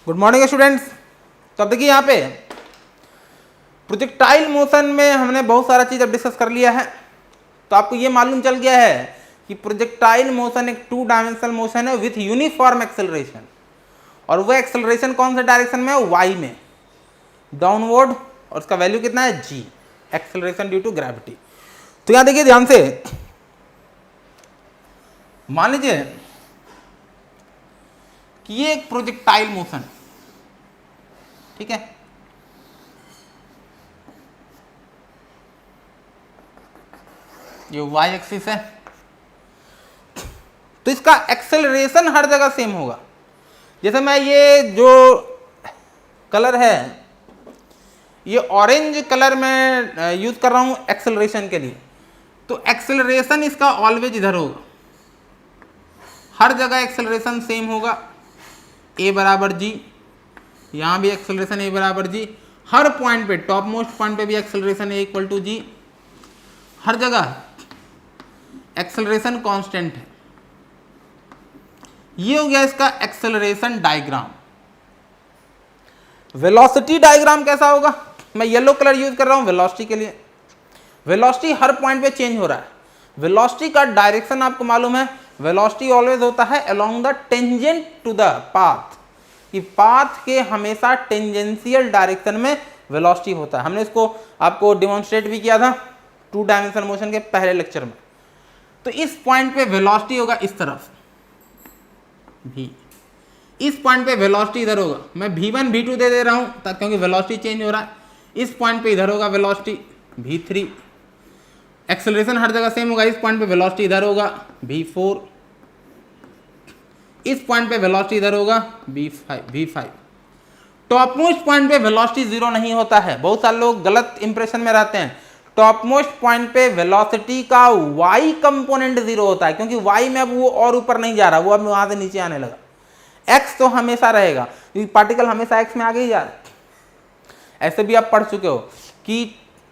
Good morning students. तो अब देखिए यहाँ पे प्रोजेक्टाइल मोशन में हमने बहुत सारा चीज अब डिस्कस कर लिया है। तो आपको ये मालूम चल गया है कि प्रोजेक्टाइल मोशन एक 2 डायमेंशनल मोशन है विथ यूनिफॉर्म एक्सेलरेशन, और वो एक्सेलरेशन कौन से डायरेक्शन में है? वाई में, डाउनवर्ड, और उसका वैल्यू कितना है? जी, एक्सेलरेशन ड्यू टू ग्रेविटी। तो यहां देखिए ध्यान से, मान लीजिए कि ये एक प्रोजेक्टाइल मोशन, ठीक है, ये वाई एक्सिस है, तो इसका एक्सेलरेशन हर जगह सेम होगा। जैसे मैं ये जो कलर है, ये ऑरेंज कलर में यूज कर रहा हूं एक्सेलरेशन के लिए, तो एक्सेलरेशन इसका ऑलवेज इधर होगा, हर जगह एक्सेलरेशन सेम होगा, ए बराबर जी, यहां भी एक्सेलरेशन ए बराबर जी, हर पॉइंट पे, टॉप मोस्ट पॉइंट पे भी एक्सेलरेशन ए इक्वल टू जी, हर जगह एक्सेलरेशन कांस्टेंट है। ये हो गया इसका एक्सेलरेशन डायग्राम। वेलोसिटी डायग्राम कैसा होगा? मैं येलो कलर यूज कर रहा हूं वेलोसिटी के लिए। वेलोसिटी हर पॉइंट पे चेंज हो रहा है। वेलोसिटी का डायरेक्शन आपको मालूम है, वेलोसिटी ऑलवेज होता है along the tangent to the path, कि पाथ के हमेशा टेंजेंशियल डायरेक्शन में वेलोसिटी होता है। हमने इसको आपको डिमॉन्स्ट्रेट भी किया था 2 डायमेंशनल मोशन के पहले लेक्चर में। तो इस पॉइंट पे वेलोसिटी होगा इस तरफ भी, इस पॉइंट पे वेलोसिटी इधर होगा, मैं v1 v2 दे रहा हूं तक क्योंकि वेलोसिटी चेंज हो रहा है। इस पॉइंट पे इधर होगा वेलोसिटी v3, एक्सेलरेशन हर जगह सेम होगा, इस पॉइंट पे वेलोसिटी इधर होगा v4, इस पॉइंट पे वेलोसिटी इधर होगा v5। टॉप मोस्ट पॉइंट पे वेलोसिटी जीरो नहीं होता है, बहुत सारे लोग गलत इंप्रेशन में रहते हैं। टॉप मोस्ट पॉइंट पे वेलोसिटी का y कंपोनेंट जीरो होता है, क्योंकि y में अब वो और ऊपर नहीं जा रहा, वो अब वहां से नीचे आने लगा। x तो हमेशा रहेगा, क्योंकि पार्टिकल हमेशा x में आगे ही जा रहा है। ऐसे भी आप पढ़ चुके हो कि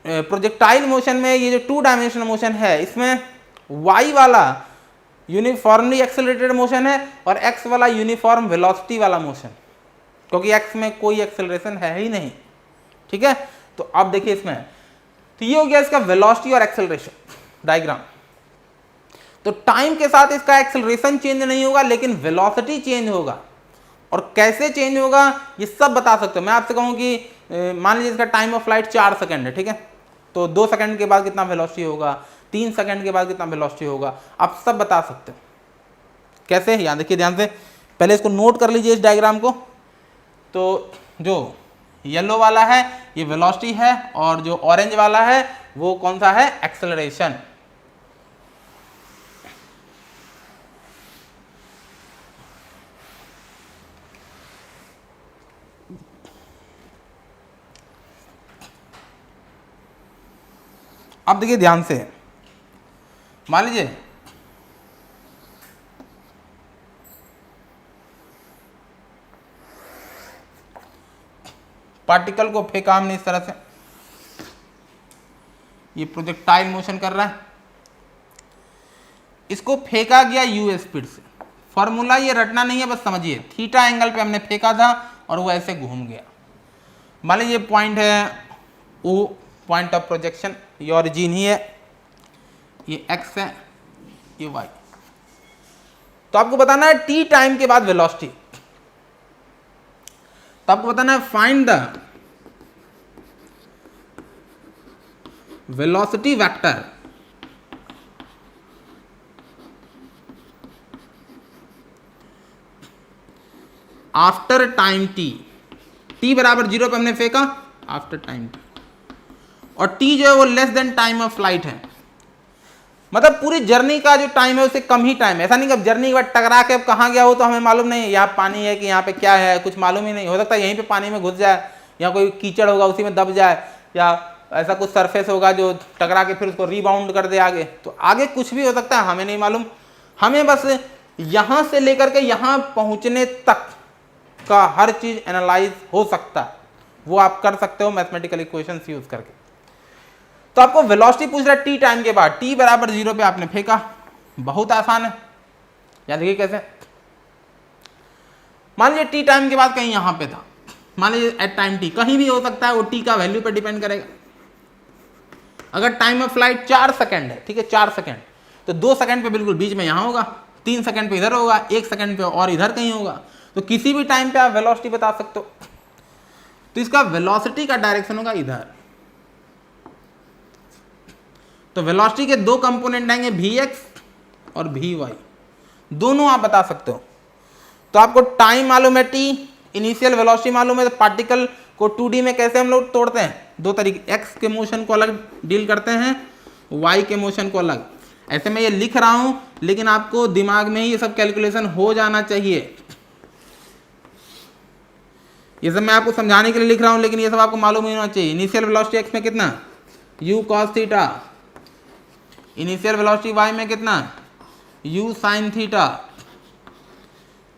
प्रोजेक्टाइल मोशन में ये जो 2 डायमेंशनल मोशन है, इसमें y वाला यूनिफॉर्मली एक्सेलरेटेड मोशन है और x वाला यूनिफॉर्म वेलोसिटी वाला मोशन, क्योंकि x में कोई एक्सेलरेशन है ही नहीं, ठीक है। तो अब देखिए इसमें, तो ये हो गया इसका वेलोसिटी और एक्सेलरेशन डायग्राम। तो टाइम के साथ इसका एक्सेलरेशन चेंज नहीं होगा, लेकिन वेलोसिटी चेंज होगा। और कैसे चेंज होगा ये सब बता सकते हो। मैं आपसे कहूं कि मान लीजिए इसका टाइम ऑफ फ्लाइट 4 सेकंड है, ठीक है, तो 2 सेकंड के बाद कितना वेलोसिटी होगा, 3 सेकंड के बाद कितना वेलोसिटी होगा, आप सब बता सकते हो। कैसे? यहाँ देखिए ध्यान से, पहले इसको नोट कर लीजिए इस डायग्राम को। तो जो येलो वाला है ये वेलोसिटी है, और जो ऑरेंज वाला है वो कौन सा है? एक्सेलरेशन। अब देखिए ध्यान से, मान लीजिए पार्टिकल को फेंका हमने इस तरह से, ये प्रोजेक्टाइल मोशन कर रहा है, इसको फेंका गया u स्पीड से। फॉर्मूला ये रटना नहीं है, बस समझिए, थीटा एंगल पे हमने फेंका था और वो ऐसे घूम गया। मान लीजिए पॉइंट है O, पॉइंट ऑफ प्रोजेक्शन, ये ओरिजिन ही है, ये x है, ये y। तो आपको बताना है t टाइम के बाद वेलोसिटी। तो आपको बताना है find the velocity vector after time t बराबर 0 पे हमने फेंका, आफ्टर टाइम t, और t जो है वो less than time of flight है, मतलब पूरी जर्नी का जो टाइम है उससे कम ही टाइम है। ऐसा नहीं कि अब जर्नी के बाद टकरा के अब कहाँ गया हो तो हमें मालूम नहीं है, यहाँ पानी है कि यहाँ पे क्या है, कुछ मालूम ही नहीं। हो सकता है यहीं पे पानी में घुस जाए, या कोई कीचड़ होगा उसी में दब जाए, या ऐसा कुछ सरफेस होगा जो टकरा के फिर उसको रीबाउंड कर दे आगे। तो आगे कुछ भी हो सकता है, हमें नहीं मालूम। हमें बस यहाँ से लेकर के यहाँ पहुँचने तक का हर चीज एनालाइज हो सकता है, वो आप कर सकते हो मैथमेटिकल इक्वेशंस यूज करके। तो आपको वेलोसिटी पूछ रहा है t टाइम के बाद, t बराबर 0 पे आपने फेंका, बहुत आसान है। याद देखिए कैसे, मान लीजिए टी टाइम के बाद कहीं यहाँ पे था, मान लीजिए एट टाइम टी, कहीं भी हो सकता है, वो टी का वैल्यू पे डिपेंड करेगा। अगर टाइम ऑफ फ्लाइट 4 सेकंड है, ठीक है 4 सेकंड, तो 2 सेकंड पे बिल्कुल बीच में यहाँ होगा, 3 सेकंड पे इधर होगा, 1 सेकंड पे और इधर कहीं होगा। तो किसी भी टाइम पे आप वेलोसिटी बता सकते हो। तो इसका वेलोसिटी का डायरेक्शन होगा इधर। तो वेलोसिटी के दो कंपोनेंट आएंगे, vx और vy, दोनों आप बता सकते हो। तो आपको टाइम मालूम है t, इनिशियल वेलोसिटी मालूम है, तो पार्टिकल को 2D में कैसे हम लोग तोड़ते हैं, दो तरीके, x के मोशन को अलग डील करते हैं, y के मोशन को अलग। ऐसे मैं ये लिख रहा हूं, लेकिन आपको दिमाग में ही ये सब कैलकुलेशन हो जाना चाहिए। ये सब मैं आपको समझाने के लिए लिख रहा हूं, लेकिन ये सब आपको मालूम ही होना चाहिए। इनिशियल वेलोसिटी x में कितना, u cos theta, initial velocity y में कितना, u sin theta,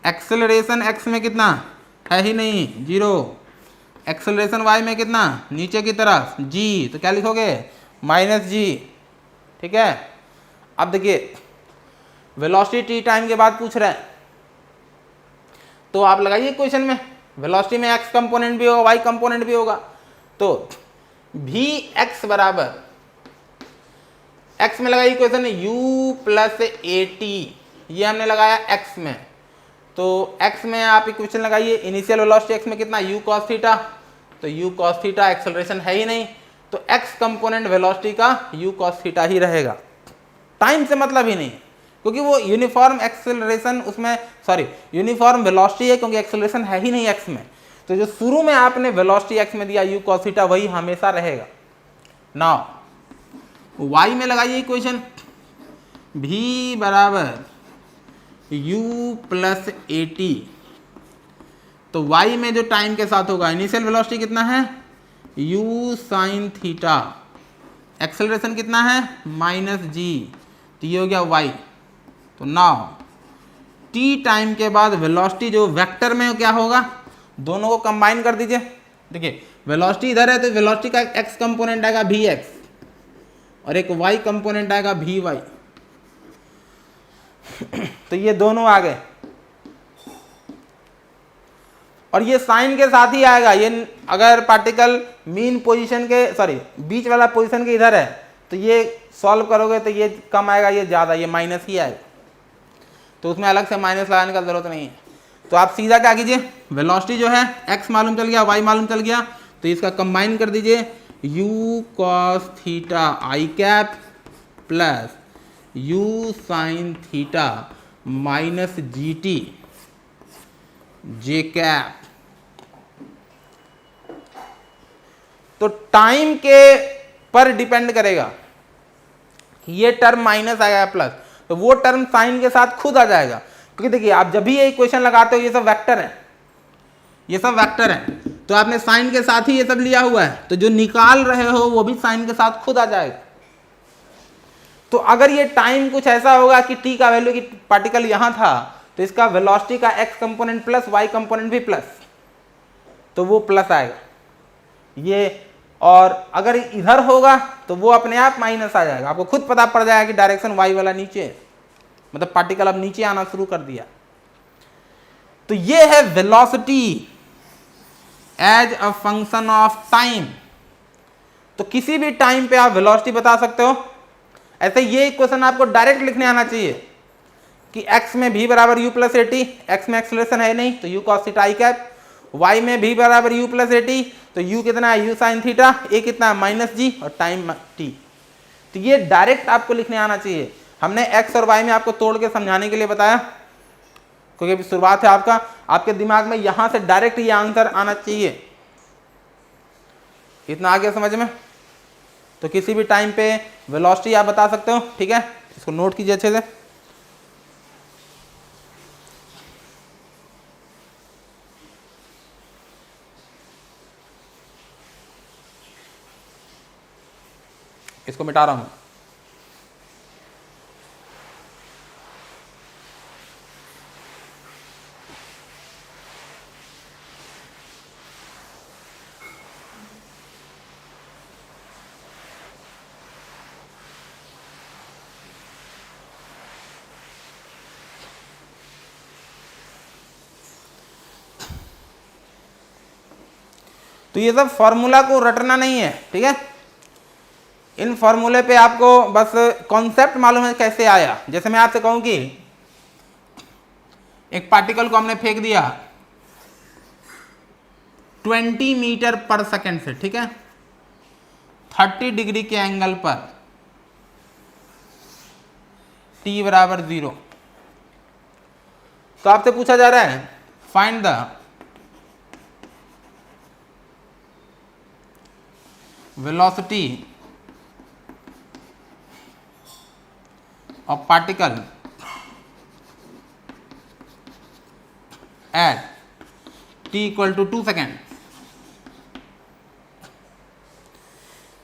acceleration x में कितना है ही नहीं, 0, एक्सेलरेशन y में कितना, नीचे की तरफ g, तो क्या लिखोगे -g, ठीक है। अब देखिए वेलोसिटी t टाइम के बाद पूछ रहा है, तो आप लगाइए क्वेश्चन में, वेलोसिटी में x कंपोनेंट भी होगा, y कंपोनेंट भी होगा। तो vx बराबर, x में लगाइए क्वेश्चन u प्लस at, ये हमने लगाया x में। तो x में आप इक्वेशन लगाइए, इनिशियल वेलोसिटी x में कितना, u cos थीटा, तो u cos थीटा, एक्सेलरेशन है ही नहीं, तो x कंपोनेंट वेलोसिटी का u cos थीटा ही रहेगा। टाइम से मतलब ही नहीं, क्योंकि वो यूनिफॉर्म एक्सेलरेशन उसमें, सॉरी यूनिफॉर्म वेलोसिटी है, क्योंकि एक्सेलरेशन है ही नहीं x में। तो जो शुरू में आपने वेलोसिटी x में दिया u cos थीटा, वही हमेशा रहेगा। नाउ y में लगाइए इक्वेशन, v बराबर u प्लस at, तो y में जो टाइम के साथ होगा, इनिशियल वेलोसिटी कितना है, u sin थीटा, एक्सेलरेशन कितना है -g, तो ये हो गया y। तो नाउ t टाइम के बाद वेलोसिटी जो वेक्टर में क्या होगा, दोनों को कंबाइन कर दीजिए। देखिए वेलोसिटी इधर है, तो वेलोसिटी का एक x कंपोनेंट आएगा vx और एक y कंपोनेंट आएगा vy, तो ये दोनों आ गए। और ये साइन के साथ ही आएगा, ये अगर पार्टिकल मीन पोजीशन के, सॉरी बीच वाला पोजीशन के इधर है, तो ये सॉल्व करोगे तो ये कम आएगा, ये ज़्यादा, ये माइनस ही आएगा, तो उसमें अलग से माइनस लगाने का जरूरत नहीं है। तो आप सीधा क्या कीजिए, वेलोसिटी जो है x मालूम चल गया, y मालूम चल गया, तो इसका कंबाइन कर दीजिए, u cos theta i cap plus u sin theta minus gt j cap. तो टाइम के पर डिपेंड करेगा, ये टर्म माइनस आएगा प्लस, तो वो टर्म साइन के साथ खुद आ जाएगा। क्योंकि देखिए आप जब भी ये इक्वेशन लगाते हो, ये सब वेक्टर है, ये सब वेक्टर है, तो आपने साइन के साथ ही ये सब लिया हुआ है, तो जो निकाल रहे हो वो भी साइन के साथ खुद आ जाएगा। तो अगर ये टाइम कुछ ऐसा होगा कि t का वैल्यू की पार्टिकल यहां था, तो इसका वेलोसिटी का x component plus y component भी प्लस, तो वो प्लस आएगा ये। और अगर इधर होगा तो वो अपने आप माइनस आ जाएगा, आपको खुद पता पड़ जाएगा कि डायरेक्शन y वाला नीचे है, मतलब पार्टिकल अब नीचे आना शुरू कर दिया। तो ये है velocity as a function of time. तो किसी भी टाइम पे आप वेलोसिटी बता सकते हो। ऐसे ये इक्वेशन आपको डायरेक्ट लिखने आना चाहिए कि x में v बराबर u प्लस at, x में एक्सेलरेशन है नहीं तो u cos theta i cap, y में v बराबर u प्लस at, तो u कितना है u sin थीटा, a कितना है -g और टाइम t। तो ये डायरेक्ट आपको लिखने आना चाहिए। हमने x और y में आपको तोड़ के समझाने के लिए बताया, क्योंकि अभी शुरुआत है आपका, आपके दिमाग में यहां से डायरेक्ट ये आंसर आना चाहिए। इतना आ गया समझ में। तो किसी भी टाइम पे वेलोसिटी आप बता सकते हो, ठीक है, इसको नोट कीजिए अच्छे से। इसको मिटा रहा हूं। तो ये सब फॉर्मूला को रटना नहीं है, ठीक है। इन फॉर्मूले पे आपको बस कॉन्सेप्ट मालूम है कैसे आया। जैसे मैं आपसे कहूं कि एक पार्टिकल को हमने फेंक दिया 20 मीटर पर सेकंड से, ठीक है, 30 डिग्री के एंगल पर, t बराबर 0। तो आपसे पूछा जा रहा है find the velocity of particle at t equal to 2 second.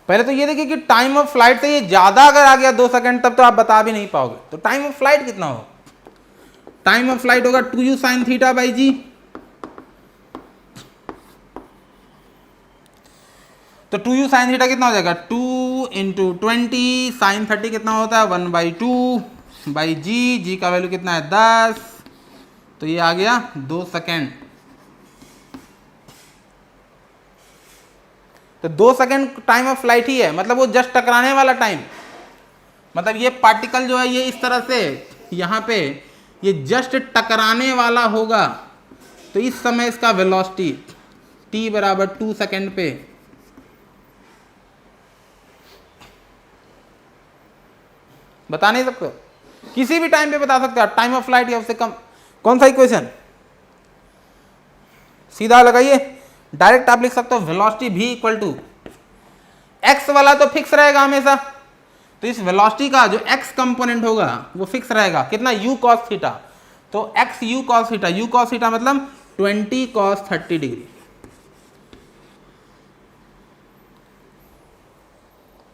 पहले तो ये देखिए कि टाइम ऑफ फ्लाइट से ये ज्यादा अगर आ गया 2 सेकेंड तब तो आप बता भी नहीं पाओगे। तो टाइम ऑफ फ्लाइट कितना होगा? टाइम ऑफ फ्लाइट होगा 2u sin थीटा बाई जी। तो 2u sin थीटा कितना हो जाएगा? 2 इंटू 20 साइन 30 कितना होता है? 1/2 बाई जी। जी का वैल्यू कितना है? 10। तो ये आ गया 2 सेकेंड। तो 2 सेकेंड टाइम ऑफ फ्लाइट ही है, मतलब वो जस्ट टकराने वाला टाइम। मतलब ये पार्टिकल जो है ये इस तरह से यहाँ पे ये जस्ट टकराने वाला होगा, तो इस समय इसका वेलोसिटी t बराबर 2 सेकेंड पे बता नहीं सकते, किसी भी टाइम पे बता सकते हो आप, टाइम ऑफ फ्लाइट या उससे कम। कौन सा इक्वेशन? सीधा लगाइए, डायरेक्ट आप लिख सकते हो velocity v equal to x वाला तो फिक्स रहेगा हमेशा, तो इस वेलोसिटी का जो x कंपोनेंट होगा वो फिक्स रहेगा। कितना? u cos theta. तो x u cos theta, u cos theta मतलब 20 cos 30 डिग्री।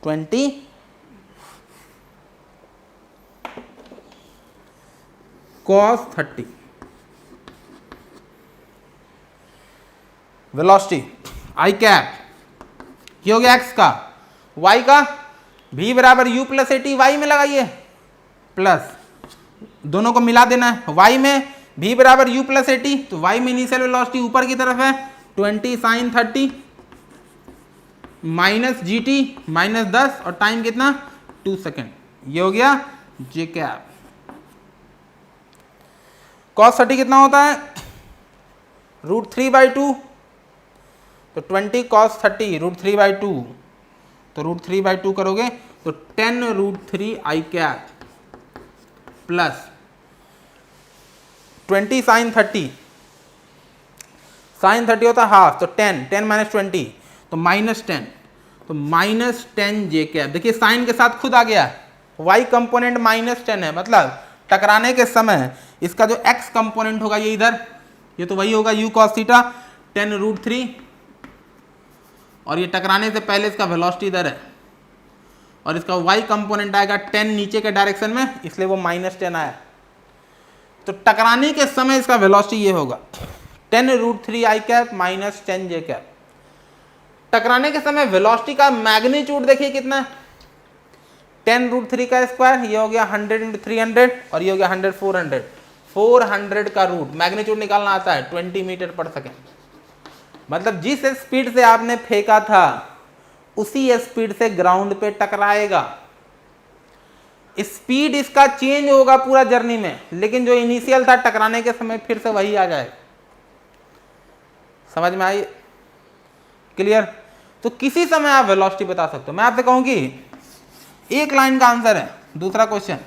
20 cos 30 वेलोसिटी आई कैप, ये हो गया x का। y का v बराबर u plus a t, y में लगाइए प्लस, दोनों को मिला देना है। y में v बराबर u प्लस ए टी, तो y में इनिशियल वेलोसिटी ऊपर की तरफ है 20 sine 30 minus g t minus 10 और टाइम कितना? 2 सेकेंड। ये हो गया जे कैप। cos 30 कितना होता है? √3/2। तो 20 cos 30 √3/2, तो √3/2 करोगे तो 10 √3 आई कैप प्लस 20 साइन 30, साइन 30 होता है हाफ, तो 10 माइनस 20 तो -10, तो -10 जे कैप। देखिए साइन के साथ खुद आ गया, y कंपोनेंट -10 है, मतलब टकराने के समय इसका जो x कंपोनेंट होगा ये इधर, ये तो वही होगा u cos थीटा 10 √3, और ये टकराने से पहले इसका वेलोसिटी इधर है, और इसका y कंपोनेंट आएगा 10 नीचे के डायरेक्शन में, इसलिए वो -10 आया। तो टकराने के समय इसका वेलोसिटी ये होगा 10 √3 आई कैप माइनस 10 जे कैप। टकराने के समय वेलोसिटी का मैग्नीट्यूड देखिए कितना है, 10 √3 का स्क्वायर, ये हो गया 100 × 300 और ये हो गया 100 400 का रूट। मैग्नीट्यूड निकालना आता है 20 मीटर पर सेकेंड, मतलब जिस स्पीड से आपने फेंका था उसी स्पीड से ग्राउंड पे टकराएगा। स्पीड इसका चेंज होगा पूरा जर्नी में, लेकिन जो इनिशियल था टकराने के समय फिर से वही आ जाएगा। समझ में आई? क्लियर? तो किसी समय आप वेलोसिटी बता सकते हो। मैं आपसे कहूं कि एक लाइन का आंसर है। दूसरा क्वेश्चन,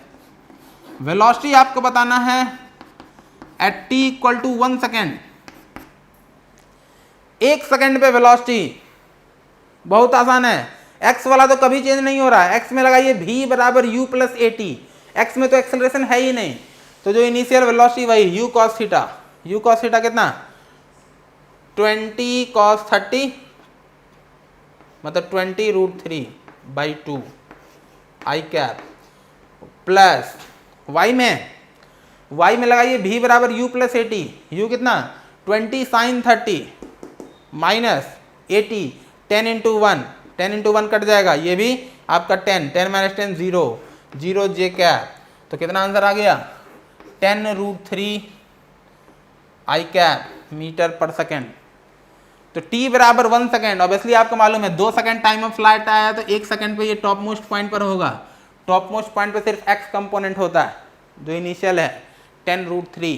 वेलोसिटी आपको बताना है at t equal to 1 second. 1 second पे वेलोसिटी बहुत आसान है। x वाला तो कभी चेंज नहीं हो रहा है, x में लगाइए v बराबर u plus a T. x में तो एक्सेलरेशन है ही नहीं, तो जो इनिशियल वेलोसिटी वही u cos theta. u cos theta कितना? 20 cos 30 मतलब 20 √3/2 आई कैप प्लस y में लगाइए v बराबर u plus a T. u कितना? 20 साइन 30 माइनस 80, 10 इंटू 1 कट जाएगा, ये भी आपका 10 माइनस 10 0 जे कैप। तो कितना आंसर आ गया? 10 √3 आई कैप मीटर पर सेकेंड। तो t बराबर 1 सेकेंड, ऑब्वियसली आपको मालूम है 2 सेकेंड टाइम ऑफ फ्लाइट आया तो 1 सेकेंड पे ये टॉप मोस्ट पॉइंट पर होगा। टॉप मोस्ट पॉइंट पे सिर्फ x कंपोनेंट होता है जो इनिशियल है 10√3।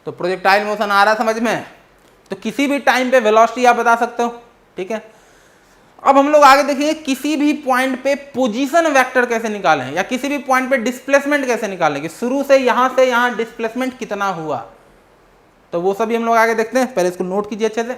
तो प्रोजेक्टाइल मोशन आ रहा समझ में, तो किसी भी टाइम पे वेलोसिटी आप बता सकते हो, ठीक है। अब हम लोग आगे देखेंगे किसी भी पॉइंट पे पोजीशन वेक्टर कैसे निकालें, या किसी भी पॉइंट पे डिस्प्लेसमेंट कैसे निकालें कि शुरू से यहां डिस्प्लेसमेंट कितना हुआ, तो वो सभी हम लोग आगे देखते हैं। पहले इसको नोट कीजिए अच्छे से।